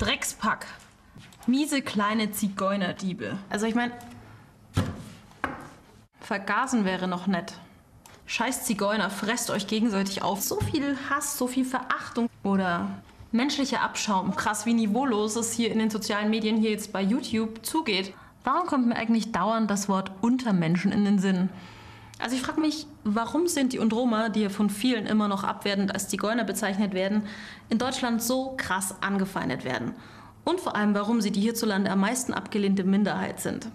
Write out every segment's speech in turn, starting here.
Dreckspack. Miese kleine Zigeunerdiebe. Also ich meine, vergasen wäre noch nett. Scheiß Zigeuner, fresst euch gegenseitig auf. So viel Hass, so viel Verachtung oder menschlicher Abschaum. Krass, wie niveaulos es hier in den sozialen Medien, hier jetzt bei YouTube zugeht. Warum kommt mir eigentlich dauernd das Wort Untermenschen in den Sinn? Also ich frage mich, warum Sinti und Roma, die ja von vielen immer noch abwertend als Zigeuner bezeichnet werden, in Deutschland so krass angefeindet werden. Und vor allem, warum sie die hierzulande am meisten abgelehnte Minderheit sind.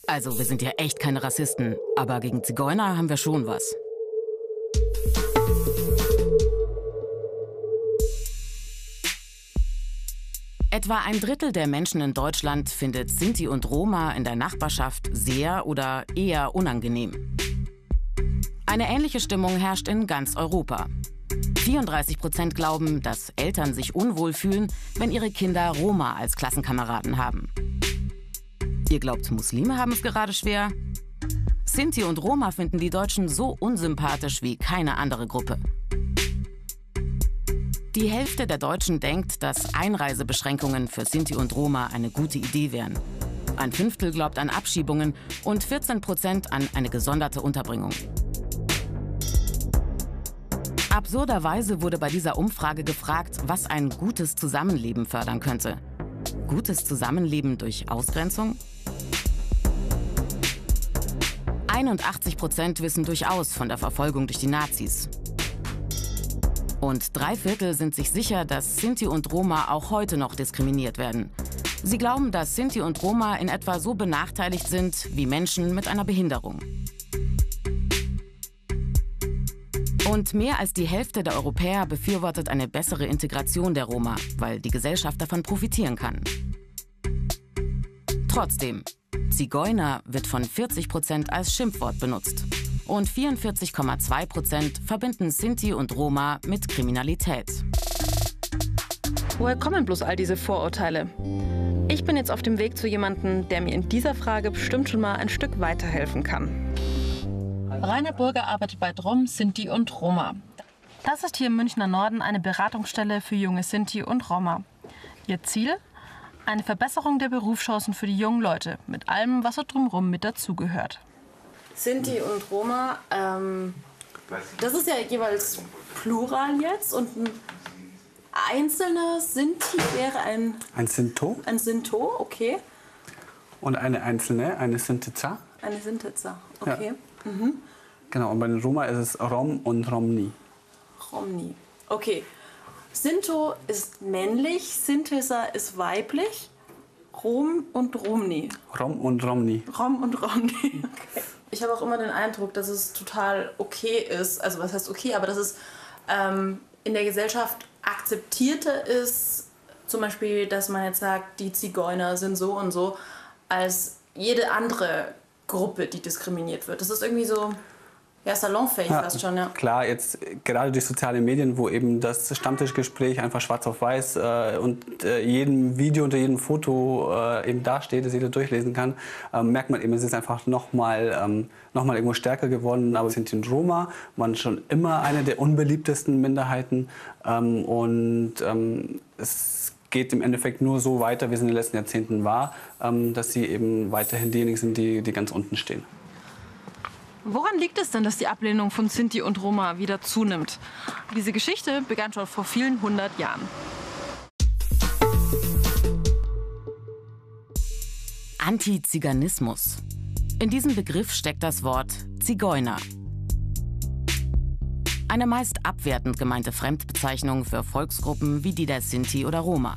Also, wir sind ja echt keine Rassisten, aber gegen Zigeuner haben wir schon was. Etwa ein Drittel der Menschen in Deutschland findet Sinti und Roma in der Nachbarschaft sehr oder eher unangenehm. Eine ähnliche Stimmung herrscht in ganz Europa. 34% glauben, dass Eltern sich unwohl fühlen, wenn ihre Kinder Roma als Klassenkameraden haben. Ihr glaubt, Muslime haben es gerade schwer? Sinti und Roma finden die Deutschen so unsympathisch wie keine andere Gruppe. Die Hälfte der Deutschen denkt, dass Einreisebeschränkungen für Sinti und Roma eine gute Idee wären. Ein Fünftel glaubt an Abschiebungen und 14% an eine gesonderte Unterbringung. Absurderweise wurde bei dieser Umfrage gefragt, was ein gutes Zusammenleben fördern könnte. Gutes Zusammenleben durch Ausgrenzung? 81% wissen durchaus von der Verfolgung durch die Nazis. Und 3/4 sind sich sicher, dass Sinti und Roma auch heute noch diskriminiert werden. Sie glauben, dass Sinti und Roma in etwa so benachteiligt sind wie Menschen mit einer Behinderung. Und mehr als die Hälfte der Europäer befürwortet eine bessere Integration der Roma, weil die Gesellschaft davon profitieren kann. Trotzdem, Zigeuner wird von 40% als Schimpfwort benutzt. Und 44,2% verbinden Sinti und Roma mit Kriminalität. Woher kommen bloß all diese Vorurteile? Ich bin jetzt auf dem Weg zu jemandem, der mir in dieser Frage bestimmt schon mal ein Stück weiterhelfen kann. Rainer Burger arbeitet bei DROM, Sinti und Roma. Das ist hier im Münchner Norden eine Beratungsstelle für junge Sinti und Roma. Ihr Ziel? Eine Verbesserung der Berufschancen für die jungen Leute, mit allem, was so drumherum mit dazugehört. Sinti und Roma, das ist ja jeweils Plural jetzt und ein einzelner Sinti wäre ein... Ein Sinto. Ein Sinto, okay. Und eine einzelne, eine Sintica. Eine Sintica, okay. Ja. Mhm. Genau, und bei den Roma ist es Rom und Romni. Romni, okay. Sinto ist männlich, Sintesa ist weiblich, Rom und Romni. Rom und Romni. Rom und Romni, okay. Ich habe auch immer den Eindruck, dass es total okay ist, also was heißt okay, aber dass es in der Gesellschaft akzeptierter ist, zum Beispiel, dass man jetzt sagt, die Zigeuner sind so und so, als jede andere Gruppe, die diskriminiert wird. Das ist irgendwie so, ja, salonfähig fast schon, ja. Klar, jetzt gerade durch soziale Medien, wo eben das Stammtischgespräch einfach schwarz auf weiß und jedem Video unter jedem Foto eben dasteht, das jeder durchlesen kann, merkt man eben, es ist einfach noch mal irgendwo stärker geworden. Aber Sinti und Roma waren schon immer eine der unbeliebtesten Minderheiten es geht im Endeffekt nur so weiter, wie es in den letzten Jahrzehnten war, dass sie eben weiterhin diejenigen sind, die ganz unten stehen. Woran liegt es denn, dass die Ablehnung von Sinti und Roma wieder zunimmt? Diese Geschichte begann schon vor vielen 100 Jahren. Antiziganismus. In diesem Begriff steckt das Wort Zigeuner. Eine meist abwertend gemeinte Fremdbezeichnung für Volksgruppen wie die der Sinti oder Roma.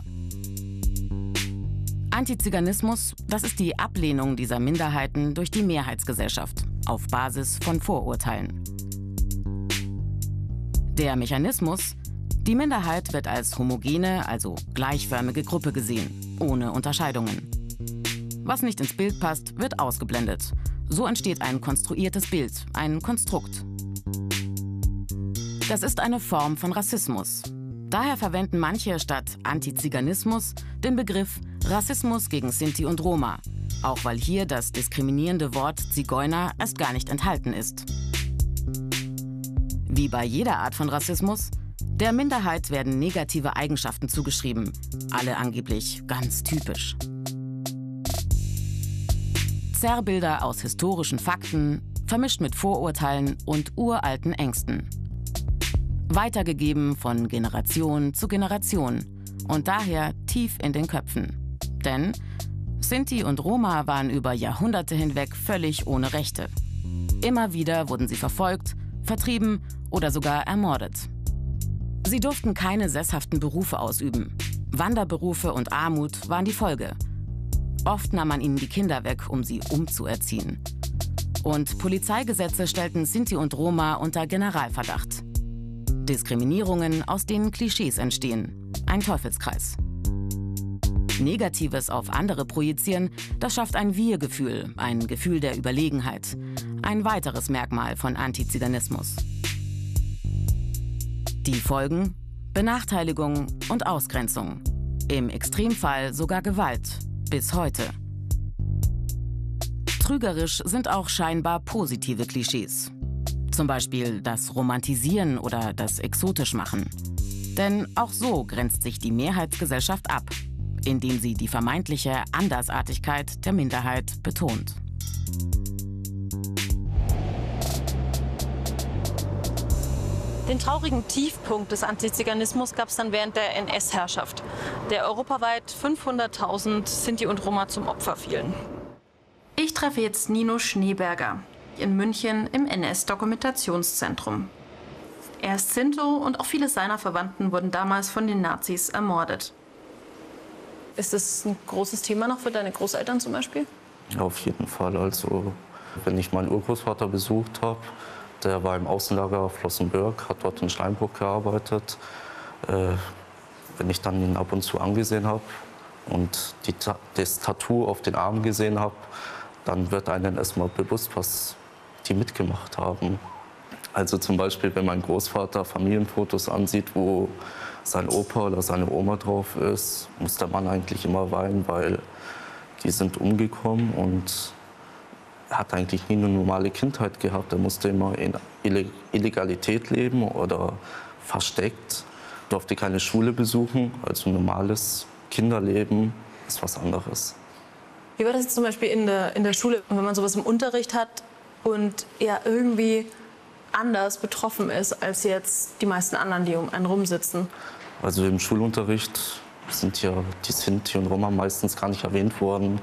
Antiziganismus, das ist die Ablehnung dieser Minderheiten durch die Mehrheitsgesellschaft auf Basis von Vorurteilen. Der Mechanismus: Die Minderheit wird als homogene, also gleichförmige Gruppe gesehen, ohne Unterscheidungen. Was nicht ins Bild passt, wird ausgeblendet. So entsteht ein konstruiertes Bild, ein Konstrukt. Das ist eine Form von Rassismus. Daher verwenden manche statt Antiziganismus den Begriff Rassismus gegen Sinti und Roma, auch weil hier das diskriminierende Wort Zigeuner erst gar nicht enthalten ist. Wie bei jeder Art von Rassismus, Der Minderheit werden negative Eigenschaften zugeschrieben, alle angeblich ganz typisch. Zerrbilder aus historischen Fakten, vermischt mit Vorurteilen und uralten Ängsten. Weitergegeben von Generation zu Generation und daher tief in den Köpfen. Denn Sinti und Roma waren über Jahrhunderte hinweg völlig ohne Rechte. Immer wieder wurden sie verfolgt, vertrieben oder sogar ermordet. Sie durften keine sesshaften Berufe ausüben. Wanderberufe und Armut waren die Folge. Oft nahm man ihnen die Kinder weg, um sie umzuerziehen. Und Polizeigesetze stellten Sinti und Roma unter Generalverdacht. Diskriminierungen, aus denen Klischees entstehen. Ein Teufelskreis. Negatives auf andere projizieren, das schafft ein Wir-Gefühl, ein Gefühl der Überlegenheit. Ein weiteres Merkmal von Antiziganismus. Die Folgen? Benachteiligung und Ausgrenzung. Im Extremfall sogar Gewalt. Bis heute. Trügerisch sind auch scheinbar positive Klischees. Zum Beispiel das Romantisieren oder das Exotischmachen. Denn auch so grenzt sich die Mehrheitsgesellschaft ab, indem sie die vermeintliche Andersartigkeit der Minderheit betont. Den traurigen Tiefpunkt des Antiziganismus gab es dann während der NS-Herrschaft, der europaweit 500.000 Sinti und Roma zum Opfer fielen. Ich treffe jetzt Nino Schneeberger in München im NS-Dokumentationszentrum. Er ist Sinto und auch viele seiner Verwandten wurden damals von den Nazis ermordet. Ist das ein großes Thema noch für deine Großeltern zum Beispiel? Auf jeden Fall. Also, wenn ich meinen Urgroßvater besucht habe, der war im Außenlager Flossenbürg, hat dort in Steinbruch gearbeitet. Wenn ich dann ihn ab und zu angesehen habe und das Tattoo auf den Arm gesehen habe, dann wird einem erstmal bewusst, was die mitgemacht haben. Also zum Beispiel, wenn mein Großvater Familienfotos ansieht, wo sein Opa oder seine Oma drauf ist, muss der Mann eigentlich immer weinen, weil die sind umgekommen und er hat eigentlich nie eine normale Kindheit gehabt. Er musste immer in Illegalität leben oder versteckt, durfte keine Schule besuchen. Also normales Kinderleben ist was anderes. Wie war das jetzt zum Beispiel in der Schule, wenn man sowas im Unterricht hat und ja irgendwie anders betroffen ist als jetzt die meisten anderen, die um einen rumsitzen? Also im Schulunterricht sind ja die Sinti und Roma meistens gar nicht erwähnt worden.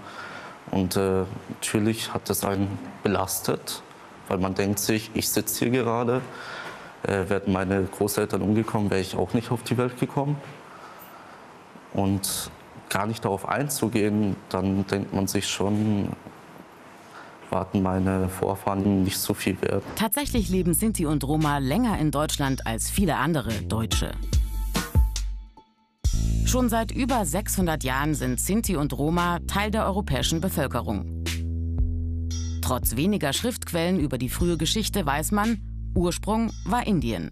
Und natürlich hat das einen belastet, weil man denkt sich, ich sitze hier gerade, wären meine Großeltern umgekommen, wäre ich auch nicht auf die Welt gekommen. Und gar nicht darauf einzugehen, dann denkt man sich schon, warten meine Vorfahren nicht so viel wert. Tatsächlich leben Sinti und Roma länger in Deutschland als viele andere Deutsche. Schon seit über 600 Jahren sind Sinti und Roma Teil der europäischen Bevölkerung. Trotz weniger Schriftquellen über die frühe Geschichte weiß man, Ursprung war Indien.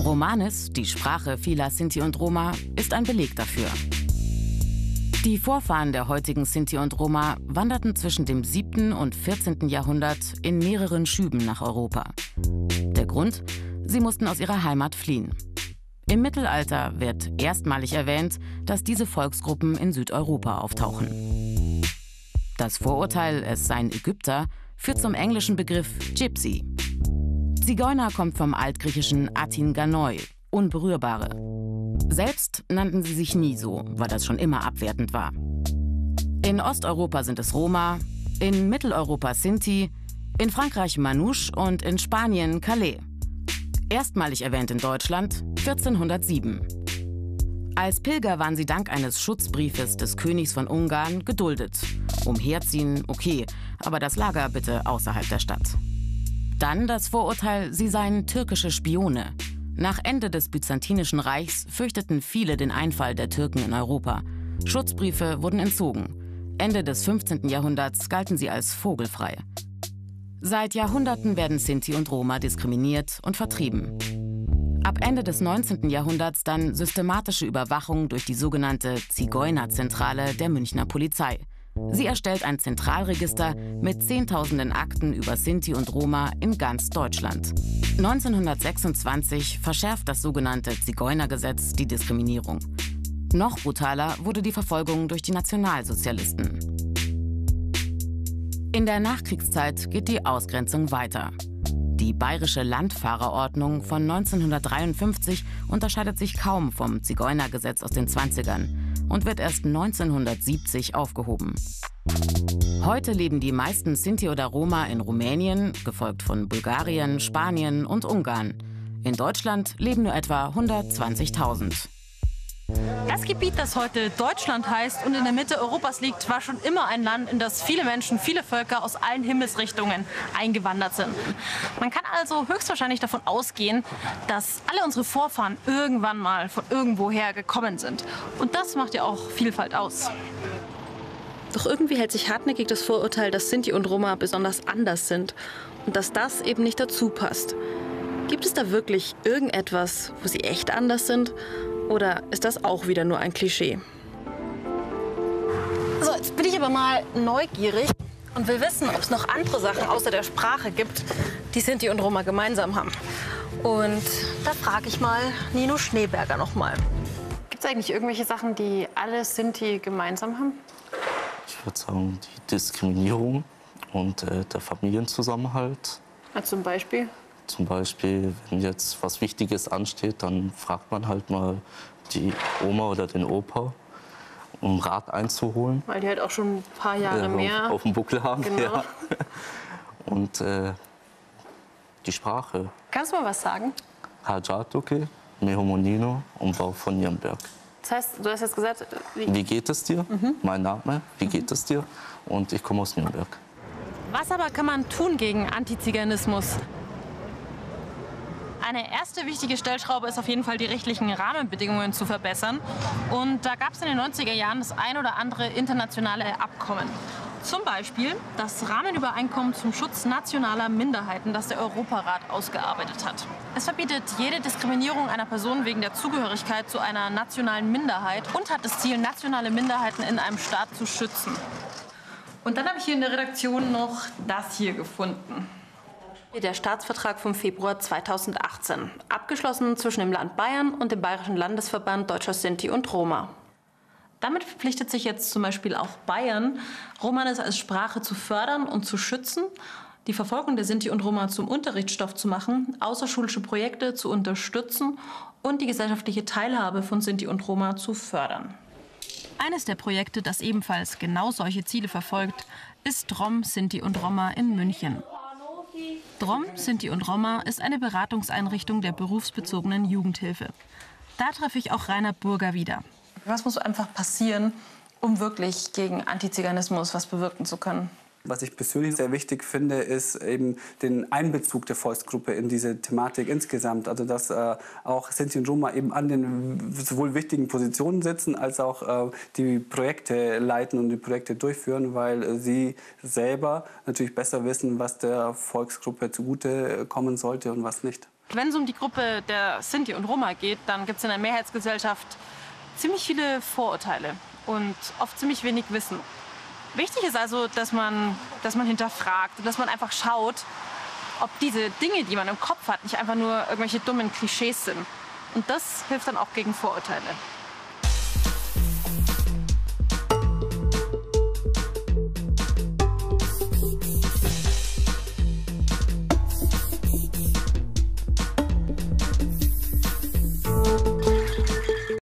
Romanis, die Sprache vieler Sinti und Roma, ist ein Beleg dafür. Die Vorfahren der heutigen Sinti und Roma wanderten zwischen dem 7. und 14. Jahrhundert in mehreren Schüben nach Europa. Der Grund? Sie mussten aus ihrer Heimat fliehen. Im Mittelalter wird erstmalig erwähnt, dass diese Volksgruppen in Südeuropa auftauchen. Das Vorurteil, es seien Ägypter, führt zum englischen Begriff Gypsy. Zigeuner kommt vom altgriechischen Atin-Ganoi, Unberührbare. Selbst nannten sie sich nie so, weil das schon immer abwertend war. In Osteuropa sind es Roma, in Mitteleuropa Sinti, in Frankreich Manouche und in Spanien Calais. Erstmalig erwähnt in Deutschland 1407. Als Pilger waren sie dank eines Schutzbriefes des Königs von Ungarn geduldet. Umherziehen, okay, aber das Lager bitte außerhalb der Stadt. Dann das Vorurteil, sie seien türkische Spione. Nach Ende des Byzantinischen Reichs fürchteten viele den Einfall der Türken in Europa. Schutzbriefe wurden entzogen. Ende des 15. Jahrhunderts galten sie als vogelfrei. Seit Jahrhunderten werden Sinti und Roma diskriminiert und vertrieben. Ab Ende des 19. Jahrhunderts dann systematische Überwachung durch die sogenannte Zigeunerzentrale der Münchner Polizei. Sie erstellt ein Zentralregister mit Zehntausenden Akten über Sinti und Roma in ganz Deutschland. 1926 verschärft das sogenannte Zigeunergesetz die Diskriminierung. Noch brutaler wurde die Verfolgung durch die Nationalsozialisten. In der Nachkriegszeit geht die Ausgrenzung weiter. Die Bayerische Landfahrerordnung von 1953 unterscheidet sich kaum vom Zigeunergesetz aus den 20ern und wird erst 1970 aufgehoben. Heute leben die meisten Sinti oder Roma in Rumänien, gefolgt von Bulgarien, Spanien und Ungarn. In Deutschland leben nur etwa 120.000. Das Gebiet, das heute Deutschland heißt und in der Mitte Europas liegt, war schon immer ein Land, in das viele Menschen, viele Völker aus allen Himmelsrichtungen eingewandert sind. Man kann also höchstwahrscheinlich davon ausgehen, dass alle unsere Vorfahren irgendwann mal von irgendwoher gekommen sind. Und das macht ja auch Vielfalt aus. Doch irgendwie hält sich hartnäckig das Vorurteil, dass Sinti und Roma besonders anders sind und dass das eben nicht dazu passt. Gibt es da wirklich irgendetwas, wo sie echt anders sind? Oder ist das auch wieder nur ein Klischee? So, jetzt bin ich aber mal neugierig und will wissen, ob es noch andere Sachen außer der Sprache gibt, die Sinti und Roma gemeinsam haben. Und da frage ich mal Nino Schneeberger noch mal. Gibt es eigentlich irgendwelche Sachen, die alle Sinti gemeinsam haben? Ich würde sagen, die Diskriminierung und der Familienzusammenhalt. Ja, zum Beispiel? Zum Beispiel, wenn jetzt was Wichtiges ansteht, dann fragt man halt mal die Oma oder den Opa, um Rat einzuholen. Weil die halt auch schon ein paar Jahre mehr auf dem Buckel haben. Genau. Ja. Und die Sprache. Kannst du mal was sagen? Hajatuke, Mehomonino und Bau von Nürnberg. Das heißt, du hast jetzt gesagt... Wie geht es dir? Mein Name, wie geht es dir? Und ich komme aus Nürnberg. Was aber kann man tun gegen Antiziganismus? Eine erste wichtige Stellschraube ist auf jeden Fall, die rechtlichen Rahmenbedingungen zu verbessern. Und da gab es in den 90er Jahren das ein oder andere internationale Abkommen. Zum Beispiel das Rahmenübereinkommen zum Schutz nationaler Minderheiten, das der Europarat ausgearbeitet hat. Es verbietet jede Diskriminierung einer Person wegen der Zugehörigkeit zu einer nationalen Minderheit und hat das Ziel, nationale Minderheiten in einem Staat zu schützen. Und dann habe ich hier in der Redaktion noch das hier gefunden. Der Staatsvertrag vom Februar 2018, abgeschlossen zwischen dem Land Bayern und dem Bayerischen Landesverband Deutscher Sinti und Roma. Damit verpflichtet sich jetzt zum Beispiel auch Bayern, Romanes als Sprache zu fördern und zu schützen, die Verfolgung der Sinti und Roma zum Unterrichtsstoff zu machen, außerschulische Projekte zu unterstützen und die gesellschaftliche Teilhabe von Sinti und Roma zu fördern. Eines der Projekte, das ebenfalls genau solche Ziele verfolgt, ist DROM Sinti und Roma in München. DROM Sinti und Roma ist eine Beratungseinrichtung der berufsbezogenen Jugendhilfe. Da treffe ich auch Rainer Burger wieder. Was muss einfach passieren, um wirklich gegen Antiziganismus was bewirken zu können? Was ich persönlich sehr wichtig finde, ist eben den Einbezug der Volksgruppe in diese Thematik insgesamt. Also dass auch Sinti und Roma eben an den sowohl wichtigen Positionen sitzen, als auch die Projekte leiten und die Projekte durchführen, weil sie selber natürlich besser wissen, was der Volksgruppe zugute kommen sollte und was nicht. Wenn es um die Gruppe der Sinti und Roma geht, dann gibt es in der Mehrheitsgesellschaft ziemlich viele Vorurteile und oft ziemlich wenig Wissen. Wichtig ist also, dass man hinterfragt und dass man einfach schaut, ob diese Dinge, die man im Kopf hat, nicht einfach nur irgendwelche dummen Klischees sind. Und das hilft dann auch gegen Vorurteile.